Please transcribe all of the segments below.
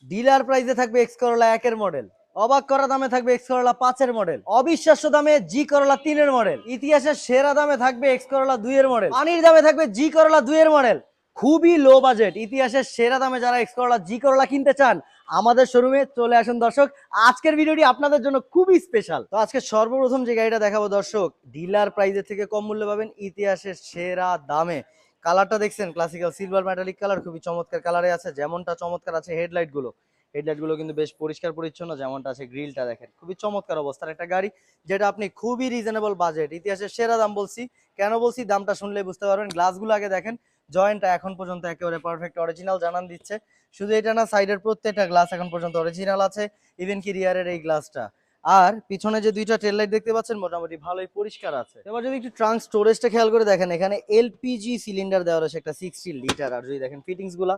Dealer প্রাইসে থাকবে X Corolla 1 এর মডেল, অবাক করা দামে থাকবে এক্স করোলা 5 এর মডেল, অবিশ্বাস্য দামে জি করোলা 3 এর মডেল, ইতিহাসের সেরা দামে থাকবে এক্স করোলা 2 এর মডেল, পানির দামে থাকবে জি করোলা 2 এর মডেল। খুবই লো বাজেট, ইতিহাসের সেরা দামে যারা এক্স করোলা জি করোলা কিনতে চান আমাদের শোরুমে চলে আসুন দর্শক। আজকের ভিডিওটি আপনাদের জন্য খুবই স্পেশাল। তো আজকে সর্বপ্রথম যে গাড়িটা দেখাবো দর্শক, ডিলার প্রাইসের থেকে কম মূল্যে পাবেন ইতিহাসের সেরা দামে। কালারটা দেখছেন, ক্লাসিক্যাল সিলভার মেটালিক কালার, খুবই চমৎকার কালারে আছে। যেমনটা চমৎকার আছে হেডলাইট গুলো কিন্তু বেশ পরিষ্কার পরিচ্ছন্ন, যেমনটা আছে গ্রিলটা দেখেন খুবই চমৎকার অবস্থার একটা গাড়ি, যেটা আপনি খুবই রিজনেবল বাজেট, ইতিহাসের সেরা দাম বলছি। কেন বলছি দামটা শুনলে বুঝতে পারবেন। গ্লাসগুলো আগে দেখেন, জয়েন্টটা এখন পর্যন্ত একেবারে পারফেক্ট অরিজিনাল জানান দিচ্ছে। শুধু এটা না, সাইডের প্রত্যেকটা গ্লাস এখন পর্যন্ত অরিজিনাল আছে, ইভেন কি রিয়ারের এই গ্লাসটা। আর পিছনে যে দুইটা টেল লাইট দেখতে পাচ্ছেন মোটামুটি ভালোই পরিষ্কার আছে। এবার যদি একটু ট্রাঙ্ক স্টোরেজটা খেয়াল করে দেখেন, এখানে এলপিজি সিলিন্ডার দেওয়া রয়েছে একটা 60 লিটার। আর যদি দেখেন ফিটিংস গুলা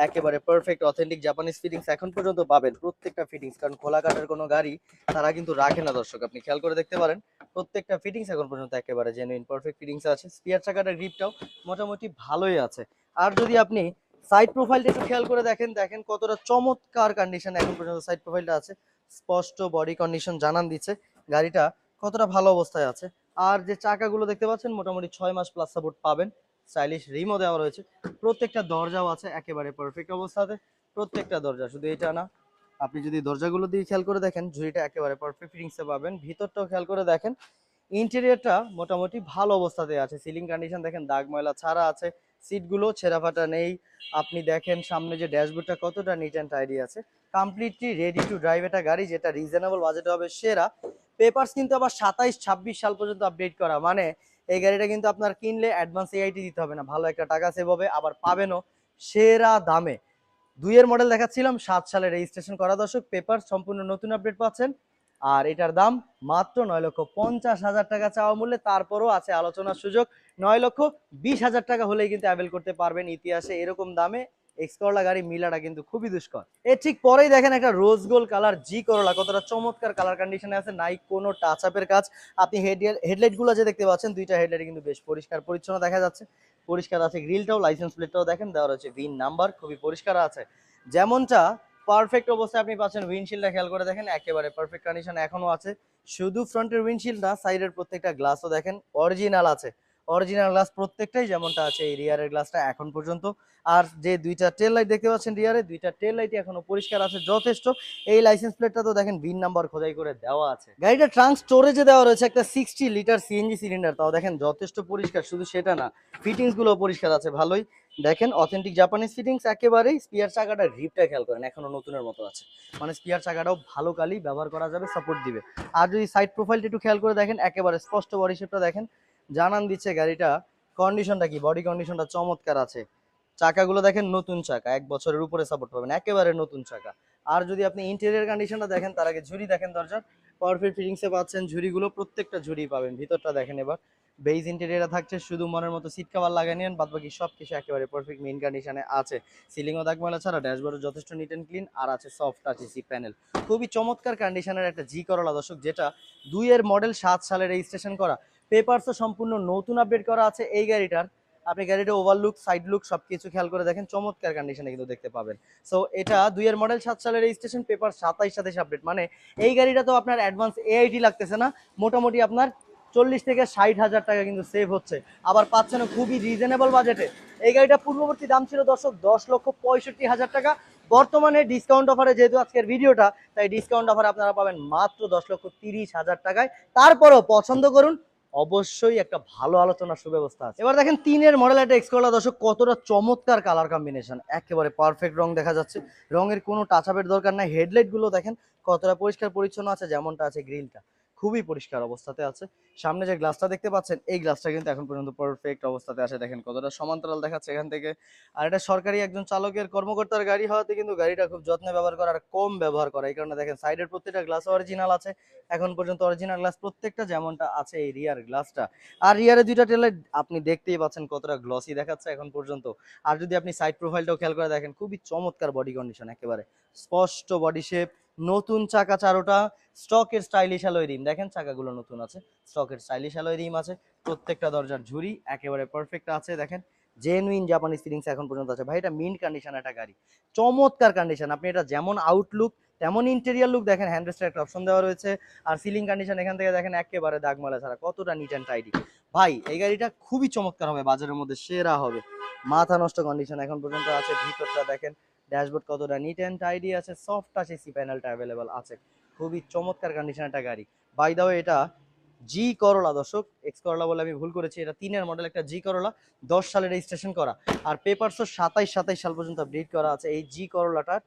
একেবারে পারফেক্ট অথেন্টিক জাপানিজ ফিটিংস এখন পর্যন্ত পাবেন প্রত্যেকটা ফিটিংস, কারণ খোলা কাঠের কোনো গাড়ি তারা কিন্তু রাখে না দর্শক, আপনি খেয়াল করে দেখতে পারেন। প্রত্যেকটা ফিটিংস এখন পর্যন্ত একেবারে জেনুইন পারফেক্ট ফিটিংস আছে। স্পিয়ার চাকাটার গ্রিপটাও মোটামুটি ভালোই আছে। আর যদি আপনি সাইড প্রোফাইলটা একটু খেয়াল করে দেখেন, দেখেন কতটা চমৎকার কন্ডিশন এখন পর্যন্ত সাইড প্রোফাইলটা আছে। স্পষ্ট বডি কন্ডিশন জানান দিচ্ছে গাড়িটা কতটা ভালো অবস্থায় আছে। আর যে চাকাগুলো দেখতে পাচ্ছেন মোটামুটি 6 মাস প্লাস সাপোর্ট পাবেন। স্টাইলিশ রিমও দেওয়া রয়েছে, প্রত্যেকটা দরজাও আছে একেবারে পারফেক্ট অবস্থাতে। প্রত্যেকটা দরজা, শুধু এটা না, আপনি যদি দরজাগুলো দিয়ে খেয়াল করে দেখেন ঝুড়িটা একেবারে পারফেক্ট ফিটিংসে পাবেন। ভিতরটাও খেয়াল করে দেখেন, ইন্টেরিয়রটা মোটামুটি ভালো অবস্থাতে আছে। সিলিং কন্ডিশন দেখেন দাগ ময়লা ছাড়া আছে, সিটগুলো ছেঁড়া ফাটা নেই। আপনি দেখেন সামনে যে ড্যাশবোর্ডটা কতটা নিট অ্যান্ড টাইডি আছে। কমপ্লিটলি রেডি টু ড্রাইভ একটা গাড়ি, যেটা রিজনেবল বাজেট হবে সেরা। পেপারস কিন্তু আবার 27-26 সাল পর্যন্ত আপডেট করা, মানে এই গাড়িটা কিন্তু আপনার কিনলে অ্যাডভান্স এআইটি দিতে হবে না, ভালো একটা টাকা সেভ হবে, আবার পাবেনও সেরা দামে। 2 এর মডেল দেখাচ্ছিলাম, 7 সালে রেজিস্ট্রেশন করা দর্শক, পেপার সম্পূর্ণ নতুন আপডেট পাচ্ছেন। আর এটার দাম মাত্র 9,50,000 টাকা চাওয়া মূল্যে, তারপরও আছে আলোচনার সুযোগ। 9,20,000 টাকা হলেই কিন্তু অ্যাভেল করতে পারবেন। ইতিহাসে এরকম দামে এক্স করলা গাড়ি মিলাটা কিন্তু খুবই দুষ্কর। এর ঠিক পরেই দেখেন একটা রোজ গোল্ড কালার জি করলা, কতটা চমৎকার কালার কন্ডিশনে আছে, নাই কোনো টাচ আপের কাজ। আপনি হেডলাইট গুলো যে দেখতে পাচ্ছেন, দুইটা হেডলাইট কিন্তু বেশ পরিষ্কার পরিচ্ছন্ন দেখা যাচ্ছে, পরিষ্কার আছে গ্রিলটাও, লাইসেন্স প্লেটটাও দেখেন দেওয়া রয়েছে ভিন নাম্বার, খুবই পরিষ্কার আছে। যেমনটা পারফেক্ট অবস্থায় আপনি পাচ্ছেন। উইন্ডশিল্ডটা খেয়াল করে দেখেন একেবারে পারফেক্ট কন্ডিশন এখনো আছে। শুধু ফ্রন্টের উইন্ডশিল্ড না, সাইডের প্রত্যেকটা গ্লাসও দেখেন অরিজিনাল আছে, অরিজিনাল গ্লাস প্রত্যেকটাই, যেমনটা আছে এই রিয়ারের গ্লাসটা এখন পর্যন্ত। আর যে দুইটা টেল লাইট দেখতে পাচ্ছেন রিয়ারে, দুইটা টেল লাইটই এখনো পরিষ্কার আছে যথেষ্ট। এই লাইসেন্স প্লেটটা তো দেখেন ভিন নাম্বার খোদাই করে দেওয়া আছে। গাড়িটা ট্রাঙ্ক স্টোরেজে দেওয়া রয়েছে একটা 60 লিটার সিএনজি সিলিন্ডার, তাও দেখেন যথেষ্ট পরিষ্কার। শুধু সেটা না, ফিটিংস গুলো পরিষ্কার আছে ভালোই, দেখেন অথেন্টিক জাপানিজ ফিটিংস একেবারেই। স্পিয়ার চাকাটা রিপটা খেয়াল করেন এখনো নতুনের মতো আছে, মানে স্পিয়ার চাকাটাও ভালো কালি ব্যবহার করা যাবে, সাপোর্ট দিবে। আর যদি সাইড প্রোফাইলটা একটু খেয়াল করে দেখেন, একেবারে স্পষ্ট বডি শেপটা দেখেন, জানান দিচ্ছে গাড়িটা কন্ডিশনটা কি, বডি কন্ডিশনটা চমৎকার আছে। চাকাগুলো দেখেন নতুন চাকা, 1 বছরের উপরে সাপোর্ট পাবেন, একেবারে নতুন চাকা। আর যদি আপনি ইন্টেরিয়র কন্ডিশনটা দেখেন, তার আগে ঝুড়ি দেখেন, দরজার পারফেক্ট ফিটিংসে পাচ্ছেন। ঝুড়িগুলো প্রত্যেকটা ঝুড়ি পাবেন। ভিতরটা দেখেন এবার, বেজ ইন্টেরিয়র থাকছে, শুধু মনের মতো সিট কভার লাগিয়ে নেন, বাদ বাকি সবকিছু একেবারে পারফেক্ট মেইন কন্ডিশনে আছে। সিলিংও দাগ ময়লা ছাড়া, ড্যাশবোর্ড যথেষ্ট নিট অ্যান্ড ক্লিন, আর আছে সফট টাচ এসি প্যানেল। খুবই চমৎকার কন্ডিশনের একটা জি করলা দর্শক, যেটা 2 এর মডেল, 7 সালে রেজিস্ট্রেশন করা। পেপারসও সম্পূর্ণ নতুন আপডেট করা আছে এই গাড়িটার। আপনি গাড়িটা ওভারলুক, সাইড লুক সবকিছু খেয়াল করে দেখেন, চমৎকার কন্ডিশনে কিন্তু দেখতে পাবেন। সো এটা 2 এর মডেল, 7 সালের রেজিস্ট্রেশন, পেপার 27 আপডেট, মানে এই গাড়িটা তো আপনার অ্যাডভান্স এআইটি লাগতেছে না, মোটামুটি আপনার 40 থেকে 60 হাজার টাকা কিন্তু সেভ হচ্ছে। আবার পাচ্ছেন খুবই রিজনেবল বাজেটে। এই গাড়িটা পূর্ববর্তী দাম ছিল দর্শক 10,65,000 টাকা। বর্তমানে ডিসকাউন্ট অফারে, যেহেতু আজকের ভিডিওটা, তাই ডিসকাউন্ট অফারে আপনারা পাবেন মাত্র 10,30,000 টাকায়। তারপরও পছন্দ করুন, অবশ্যই একটা ভালো আলোচনার সুব্যবস্থা আছে। এবার দেখেন 3 এর মডেল একটা এক্স করলা দর্শক, কতটা চমৎকার কালার কম্বিনেশন, একেবারে পারফেক্ট রং দেখা যাচ্ছে, রঙের কোনো টাচ আপের দরকার নাই। হেডলাইট গুলো দেখেন কতটা পরিষ্কার পরিচ্ছন্ন আছে, যেমনটা আছে গ্রিলটা খুবই পরিষ্কার অবস্থাতে আছে। সামনে যে গ্লাসটা দেখতে পাচ্ছেন, এই গ্লাসটা কিন্তু এখন পর্যন্ত পারফেক্ট অবস্থাতে আছে, দেখেন কতটা সমান্তরাল দেখাচ্ছে এখান থেকে। আর এটা সরকারি একজন চালকের কর্মকর্তার গাড়ি হওয়াতে কিন্তু গাড়িটা খুব যত্নে ব্যবহার করা আর কম ব্যবহার করা, এই কারণে দেখেন সাইডের প্রত্যেকটা গ্লাস অরিজিনাল আছে এখন পর্যন্ত, অরিজিনাল গ্লাস প্রত্যেকটা, যেমনটা আছে এই রিয়ার গ্লাসটা। আর রিয়ারে দুইটা টেলার আপনি দেখতেই পাচ্ছেন কতটা গ্লসি দেখাচ্ছে এখন পর্যন্ত। আর যদি আপনি সাইড প্রোফাইলটাও খেয়াল করে দেখেন, খুবই চমৎকার বডি কন্ডিশন, একেবারে স্পষ্ট বডি শেপ, নতুন চাকা চারোটা, স্টকের স্টাইলিশ অ্যালয় রিম, দেখেন চাকাগুলো নতুন আছে, স্টকের স্টাইলিশ অ্যালয় রিম আছে। প্রত্যেকটা দরজার ঝুড়ি একেবারে পারফেক্ট আছে, দেখেন জেনুইন জাপানিজ ফিলিংস এখন পর্যন্ত আছে ভাই। এটা মিন্ট কন্ডিশন একটা গাড়ি, চমৎকার কন্ডিশন। আপনি এটা যেমন আউটলুক তেমন ইন্টেরিয়ার লুক দেখেন, হ্যান্ডরেস্টের একটা অপশন দেওয়া রয়েছে। আর সিলিং কন্ডিশন এখান থেকে দেখেন একেবারে দাগমালা ছাড়া, কতটা নিট অ্যান্ড টাইডি। ভাই এই গাড়িটা খুবই চমৎকার হবে, বাজারের মধ্যে সেরা হবে, মাথা নষ্ট কন্ডিশন এখন পর্যন্ত আছে। ভিতরটা দেখেন, ড্যাশবোর্ড কতটা নিট অ্যান্ড টাইডি আছে, সফট টাচ এসি প্যানেলটা অ্যাভেলেবল আছে, খুবই চমৎকার কন্ডিশন একটা গাড়ি। বাই দা ওয়ে এটা জি করোলা দর্শক, এক্স করোলা বলে আমি ভুল করেছি, এটা 3-এর মডেল একটা জি করোলা, 10 সালে রেজিস্ট্রেশন করা, আর পেপারসও 27 সাল পর্যন্ত আপডেট করা আছে। এই জি করোলাটার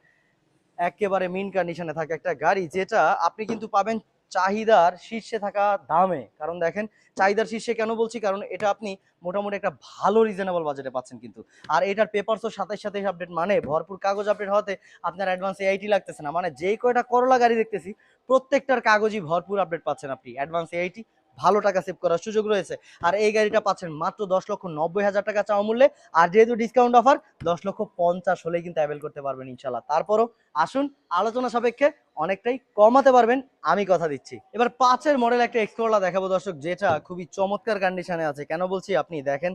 একেবারে মিন কন্ডিশনে থাকে একটা গাড়ি, যেটা আপনি কিন্তু পাবেন চাহিদার শীর্ষে থাকা দামে। কারণ দেখেন চাহিদার শীর্ষে কেন বলছি, কারণ এটা আপনি মোটামুটি একটা ভালো রিজনেবল বাজেটে পাচ্ছেন কিন্তু। আর এটার পেপারসও 27 আপডেট, মানে ভরপুর কাগজ আপডেট হতে আপনার অ্যাডভান্স এআইটি লাগতেছে না। মানে যেই কয়টা করলা গাড়ি দেখতেছি প্রত্যেকটার কাগজই ভরপুর আপডেট পাচ্ছেন আপনি, অ্যাডভান্স এআইটি, ভালো টাকা সেভ করার সুযোগ রয়েছে। আর এই গাড়িটা পাচ্ছেন মাত্র 10,90,000 টাকা চাওয়া মূল্যে, আর যেহেতু ডিসকাউন্ট অফার 10,50,000 হলেই কিন্তু অ্যাভেল করতে পারবেন ইনশাল্লাহ। তারপরও আসুন, আলোচনা সাপেক্ষে অনেকটাই কমাতে পারবেন, আমি কথা দিচ্ছি। এবার 5-এর মডেল একটা এক্স করোলা দেখাবো দর্শক, যেটা খুবই চমৎকার কন্ডিশনে আছে। কেন বলছি, আপনি দেখেন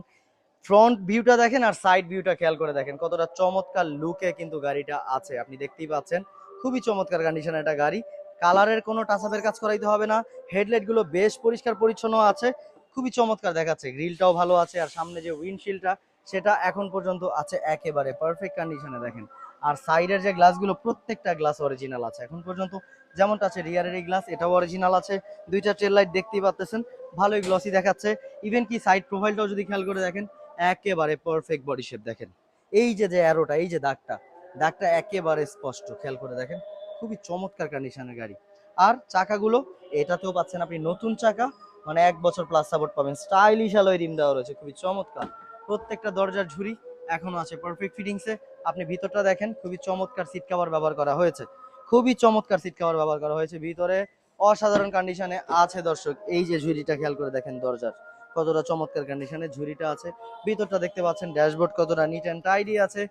ফ্রন্ট ভিউটা দেখেন আর সাইড ভিউটা খেয়াল করে দেখেন, কতটা চমৎকার লুকে কিন্তু গাড়িটা আছে, আপনি দেখতেই পাচ্ছেন। খুবই চমৎকার কন্ডিশনে একটা গাড়ি, কালারের কোনো টাচআপের কাজ করাইতে হবে না। হেডলাইট গুলো বেশ পরিষ্কার পরিচ্ছন্ন আছে, খুবই চমৎকার দেখাচ্ছে। গ্রিলটাও ভালো আছে, আর সামনে যে উইন্ডশিল্ডটা সেটা এখন পর্যন্ত আছে একেবারে পারফেক্ট কন্ডিশনে দেখেন। আর সাইডের যে গ্লাসগুলো প্রত্যেকটা গ্লাস অরিজিনাল আছে এখন পর্যন্ত, যেমনটা আছে রিয়ারের এই গ্লাস এটাও অরিজিনাল আছে। দুইটা টেল লাইট দেখতেই পাচ্ছেন, ভালোই গ্লসি দেখাচ্ছে। ইভেন কি সাইড প্রোফাইলটাও যদি খেয়াল করে দেখেন একেবারে পারফেক্ট বডি শেপ দেখেন। এই যে যে অ্যারোটা, এই যে দাগটা, দাগটা একেবারে স্পষ্ট, খেয়াল করে দেখেন, খুবই চমৎকার কন্ডিশনের গাড়ি। আর চাকাগুলো এটাতেও পাচ্ছেন আপনি নতুন চাকা, মানে 1 বছর প্লাস সাপোর্ট পাবেন। স্টাইলিশ অ্যালয় রিম দেওয়া রয়েছে, খুবই চমৎকার। প্রত্যেকটা দরজার ঝুড়ি এখনো আছে পারফেক্ট ফিটিংসে। আপনি ভিতরটা দেখেন, খুবই চমৎকার সিট কভার ব্যবহার করা হয়েছে, খুবই চমৎকার সিট কভার ব্যবহার করা হয়েছে। ভিতরে অসাধারণ কন্ডিশনে আছে দর্শক। এই যে ঝুড়িটা খেয়াল করে দেখেন, দরজার কতটা চমৎকার কন্ডিশনে ঝুড়িটা আছে। ভিতরটা দেখতে পাচ্ছেন, ড্যাশবোর্ড কতটা নিট অ্যান্ড টাইডি আছে।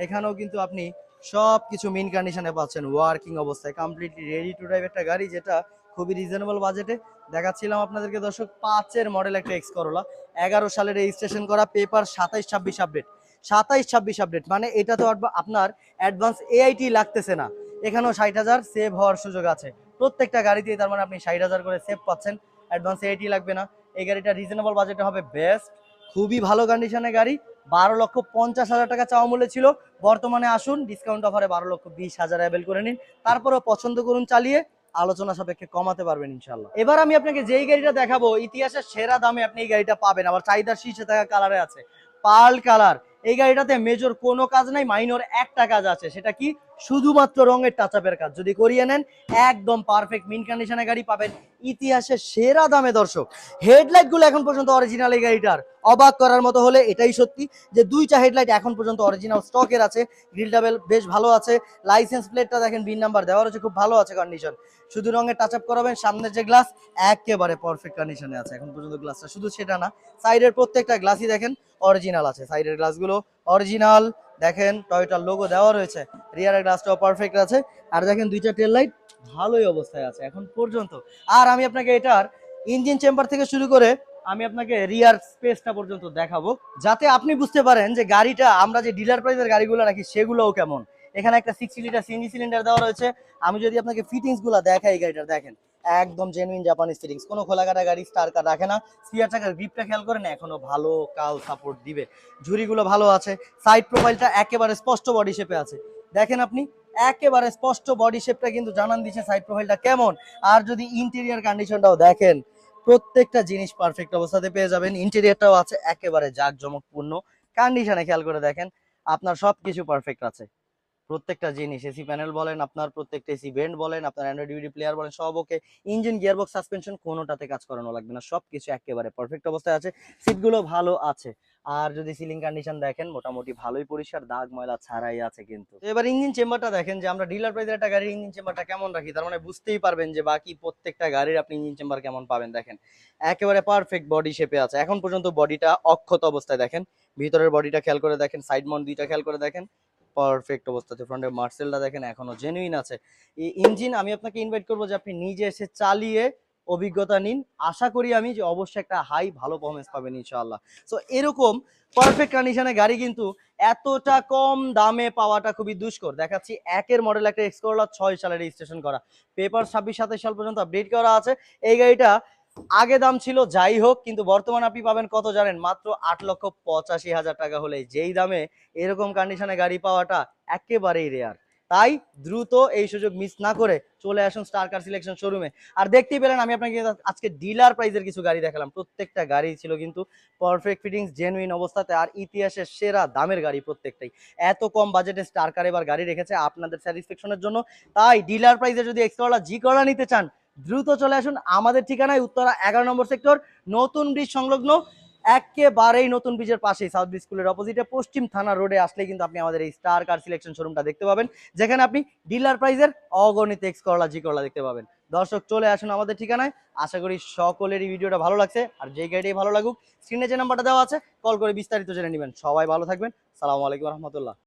এখানেও কিন্তু আপনি সবকিছু মিন কন্ডিশনে পাচ্ছেন, ওয়ার্কিং অবস্থায়, কমপ্লিটলি রেডি টু ড্রাইভ একটা গাড়ি, যেটা খুবই রিজনেবল বাজেটে দেখাচ্ছিলাম আপনাদেরকে দর্শক। 5-এর মডেল একটা এক্স করোলা, 11 সালে রেজিস্ট্রেশন করা, পেপার 27-26 আপডেট, 27-26 আপডেট, মানে এটা তো আপনার অ্যাডভান্স এআইটি লাগতেছে না। এখানেও 60,000 সেভ হওয়ার সুযোগ আছে প্রত্যেকটা গাড়িতে, তার মানে আপনি 60,000 করে সেভ পাচ্ছেন, অ্যাডভান্স এআইটি লাগবে না। এই গাড়িটা রিজনেবল বাজেটে হবে বেস্ট, খুবই ভালো কন্ডিশনের গাড়ি। 12,50,000 টাকা চাওয়া মূল্য ছিল, বর্তমানে আসুন ডিসকাউন্ট অফারে 12,20,000 অ্যাভেল করে নিন। তারপরেও পছন্দ করুন, চালিয়ে আলোচনা সাপেক্ষে কমাতে পারবেন ইনশাল্লাহ। এবার আমি আপনাকে যেই গাড়িটা দেখাবো ইতিহাসের সেরা দামে আপনি এই গাড়িটা পাবেন, আবার চাহিদার শীর্ষে থাকা কালারে আছে, পার্ল কালার। এই গাড়িটাতে মেজর কোনো কাজ নাই, মাইনর একটা কাজ আছে, সেটা কি শুধুমাত্র রঙের টাচআপের কাজ। যদি করিয়ে নেন একদম পারফেক্ট মিন কন্ডিশনে গাড়ি পাবেন ইতিহাসের সেরা দামে দর্শক। হেডলাইট গুলো এখন পর্যন্ত অরিজিনাল এই গাড়িটার, অবাক করার মতো হলে এটাই সত্যি যে দুইটা হেডলাইট এখন পর্যন্ত অরিজিনাল স্টকের আছে। গ্রিলটা বেশ ভালো আছে, লাইসেন্স প্লেটটা দেখেন বিন নাম্বার দেওয়া রয়েছে, খুব ভালো আছে কন্ডিশন। শুধু রঙের টাচআপ করাবেন, সামনের যে গ্লাস একেবারে পারফেক্ট কন্ডিশনে আছে এখন পর্যন্ত গ্লাসটা। শুধু সেটা না, সাইডের প্রত্যেকটা গ্লাসই দেখেন অরিজিনাল আছে, সাইডের গ্লাসগুলো অরিজিনাল দেখেন, টয়োটার লোগো দেওয়া রয়েছে। রিয়ারের গ্লাসটাও পারফেক্ট আছে, আর দেখেন দুইটা টেল লাইট ভালোই অবস্থায় আছে এখন পর্যন্ত। আর আমি আপনাকে এটার ইঞ্জিন চেম্বার থেকে শুরু করে আমি আপনাকে রিয়ার স্পেসটা পর্যন্ত দেখাবো, যাতে আপনি বুঝতে পারেন যে গাড়িটা আমরা যে ডিলার প্রাইসের গাড়িগুলো রাখি সেগুলোও কেমন। এখানে একটা 60 লিটার সিএনজি সিলিন্ডার দেওয়া রয়েছে। আমি যদি আপনাকে ফিটিংস গুলা দেখাই, এই গাড়িটা দেখেন একদম জেনুইন জাপানিজ ফিটিংস, কোনো খোলাকাটা গাড়ি স্টার কাট রাখে না। স্পিয়ার চাকার গ্রিপটা খেয়াল করেন, এখনো ভালো কাল সাপোর্ট দিবে। ঝুড়িগুলো ভালো আছে, সাইড প্রোফাইলটা একেবারে স্পষ্ট বডি শেপে আছে, দেখেন আপনি একেবারে স্পষ্ট বডি শেপটা কিন্তু জানান দিচ্ছে সাইড প্রোফাইলটা কেমন। আর যদি ইন্টেরিয়ার কন্ডিশনটাও দেখেন, প্রত্যেকটা জিনিস পারফেক্ট অবস্থাতে পেয়ে যাবেন। ইন্টেরিয়ারটাও আছে একেবারে জাঁকজমকপূর্ণ কন্ডিশনে, খেয়াল করে দেখেন আপনার সবকিছু পারফেক্ট আছে। প্রত্যেকটা জিনিস, এসি প্যানেল বলেন, আপনার প্রত্যেকটা এসি ভেন্ট বলেন, আপনার অ্যান্ড্রয়েড ডিভিডি প্লেয়ার বলেন, সব ওকে। ইঞ্জিন, গিয়ারবক্স, সাসপেনশন কোনোটাতে কাজ করানো লাগবে না, সবকিছু একেবারে পারফেক্ট অবস্থায় আছে। সিটগুলো ভালো আছে। আর যদি সিলিং কন্ডিশন দেখেন মোটামুটি ভালোই পরিষ্কার, দাগ ময়লা ছাড়াই আছে কিন্তু। এবার ইঞ্জিন চেম্বারটা দেখেন, যে আমরা ডিলার প্রাইসের একটা গাড়ির ইঞ্জিন চেম্বারটা কেমন রাখি, তার মানে বুঝতেই পারবেন যে বাকি প্রত্যেকটা গাড়ির আপনি ইঞ্জিন চেম্বার কেমন পাবেন। দেখেন একেবারে পারফেক্ট বডি শেপে আছে এখন পর্যন্ত, বডিটা অক্ষত অবস্থায় দেখেন। ভিতরের বডিটা খেয়াল করে দেখেন, সাইড মাউন্ট দুইটা খেয়াল করে দেখেন পারফেক্ট অবস্থাতে। ফ্রন্টের মার্সেলটা দেখেন এখনো জেনুইন আছে। এই ইঞ্জিন আমি আপনাকে ইনভাইট করবো যে আপনি নিজে এসে চালিয়ে অভিজ্ঞতা নিন, আশা করি আমি যে অবশ্যই একটা হাই ভালো পারফরমেন্স পাবেন ইনশাআল্লাহ। সো এরকম পারফেক্ট কন্ডিশনে গাড়ি কিন্তু এতটা কম দামে পাওয়াটা খুবই দুষ্কর। দেখাচ্ছি একের মডেল একটা এক্স করোলা ৬ সালে রেজিস্ট্রেশন করা, পেপার ২৬-২৭ সাল পর্যন্ত আপডেট করা আছে। এই গাড়িটা আগে দাম ছিল যাই হোক, কিন্তু বর্তমানে আপনি পাবেন কত জানেন? মাত্র ৮,৮৫,০০০ টাকা হলে। যেই দামে এরকম কন্ডিশনে গাড়ি পাওয়াটা একেবারেই রেয়ার। তাই দ্রুত এই সুযোগ মিস না করে চলে আসুন স্টার কার সিলেকশন শোরুমে। আর দেখতেই পেলেন আমি আপনাকে আজকে ডিলার প্রাইজের কিছু গাড়ি দেখালাম। প্রত্যেকটা গাড়ি ছিল কিন্তু পারফেক্ট ফিটিংস, জেনুইন অবস্থাতে, আর ইতিহাসের সেরা দামের গাড়ি প্রত্যেকটাই। এত কম বাজেটে স্টার কার এবার গাড়ি রেখেছে আপনাদের স্যাটিসফ্যাকশনের জন্য। তাই ডিলার প্রাইজে যদি এক্স করোলা জি করোলা নিতে চান, দ্রুত চলে আসুন আমাদের ঠিকানায়, উত্তরা 11 নম্বর সেক্টর, নতুন ব্রিজ সংলগ্ন, একেবারেই নতুন ব্রিজের পাশেই সাউথ ব্রিজ স্কুলের অপোজিটে পশ্চিম থানা রোডে আসলে কিন্তু আপনি আমাদের এই স্টার কার সিলেকশন শোরুমটা দেখতে পাবেন, যেখানে আপনি ডিলার প্রাইজের অগণিত এক্স করোলা জি করোলা দেখতে পাবেন। দর্শক চলে আসুন আমাদের ঠিকানায়। আশা করি সকলেরই ভিডিওটা ভালো লাগছে, আর যে গাড়িটাই ভালো লাগুক স্ক্রিনে যে নাম্বারটা দেওয়া আছে কল করে বিস্তারিত জেনে নেবেন। সবাই ভালো থাকবেন। সালামু আলাইকুম রহমতুল্লাহ।